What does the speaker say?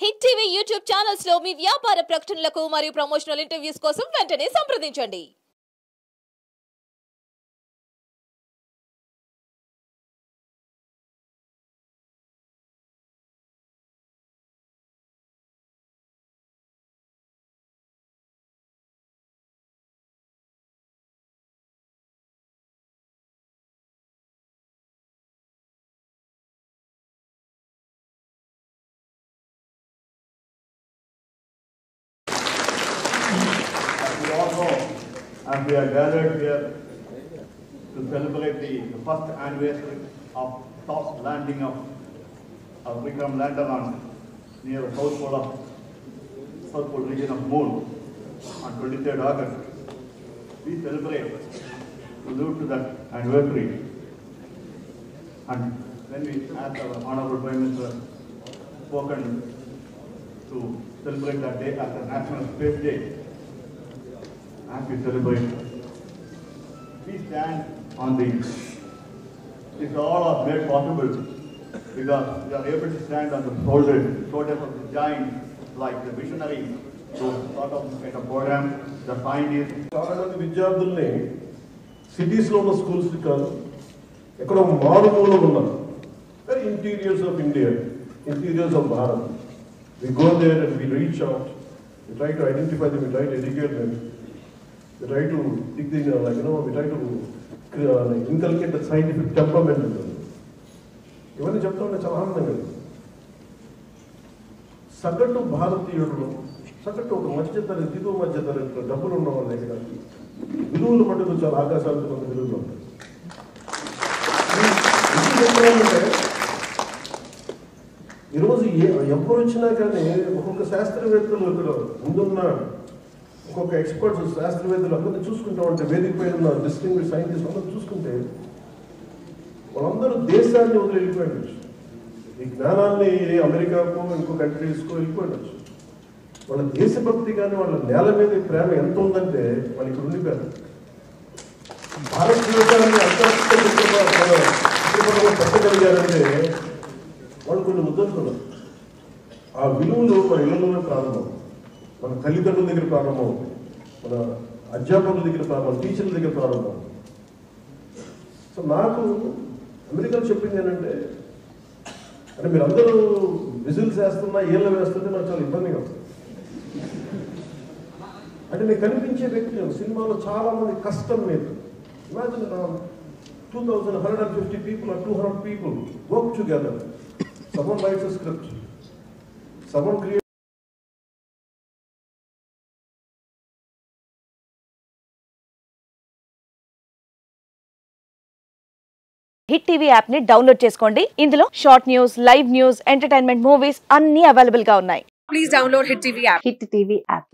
Hit TV YouTube channels లో మీ వ్యాపార ప్రకటనలకు మరియు ప్రమోషనల్ ఇంటర్వ్యూస్ కోసం వెంటనే సంప్రదించండి. We all know, and we are gathered here to celebrate the first anniversary of soft landing of Vikram lander on near the south pole region of Moon on 23rd August. We celebrate to live to that anniversary, and when we asked our Honorable Prime Minister spoken to celebrate that day as a National Space Day. As we celebrate, we stand on this all are made possible because we are able to stand on the shoulders of the giants like the visionaries who thought of this kind of program, the scientists. చాలా మంది విద్యార్థుల్ని cities లో ఉన్న schools కాదు ఎక్కడో మారుమూలలో ఉన్నారు very interiors of India interiors of Bharat we go there and we reach out we try to identify them we try to educate them we try to dig the we try to inculcate the scientific temperament in them. ఇవన్నీ చెప్తా ఉంటే చాలా ఆనందంగా సగటు భారతీయుడు సగటు ఒక మధ్యతరగతి దిగువ మధ్యతరగతి డబ్బులు ఉన్న వాళ్ళ దగ్గర విలువలు మటుకు చాలా ఆకాశాలకు కొంత విలువలు ఉంటాయి. ఈరోజు ఎవరు వచ్చినా కానీ ఒక్కొక్క శాస్త్రవేత్తలు ఇక్కడ ముందున్న ఒక్కొక్క ఎక్స్పర్ట్స్ శాస్త్రవేత్తలు అందరినీ చూసుకుంటా ఉంటే వేదిక పైన ఉన్న డిస్టింగ్విష్డ్ సైంటిస్ట్ అందరూ చూసుకుంటే వాళ్ళందరూ దేశాన్ని వదిలి వెళ్ళిపోయిండొచ్చు, ఈ జ్ఞానాన్ని అమెరికాకో ఇంకో కంట్రీస్కో వెళ్ళిపోయిండొచ్చు. వాళ్ళ దేశభక్తి కానీ వాళ్ళ నేల మీద ప్రేమ ఎంత ఉందంటే వాళ్ళు ఇక్కడ ఉండిపోయారు. భారతదేశాన్ని అంతర్గతంగా పెట్టగలిగారంటే వాళ్ళు కొన్ని ముద్దలుతున్నారు. ఆ విలువలు మన ఇళ్లలోనే ప్రారంభం, మన తల్లిదండ్రుల దగ్గర ప్రారంభం, మన అధ్యాపకుల దగ్గర ప్రారంభం, టీచర్ల దగ్గర ప్రారంభం. సో నాకు అమెరికాలో చెప్పింది ఏంటంటే అంటే మీరు అందరూ విజిల్స్ వేస్తున్నా ఏళ్ళు వేస్తుంటే నాకు చాలా ఇబ్బందిగా ఉంది. అంటే నేను కనిపించే వ్యక్తి సినిమాలో చాలా మంది కష్టం మీద imagine 2,150 people or 200 people work together. Someone writes a script, someone creates. Hit TV app ని డౌన్లోడ్ చేసుకోండి. ఇందులో short news, live news, entertainment, movies అన్ని అవైలబుల్ గా ఉన్నాయి. Please download hit TV app. Hit TV app.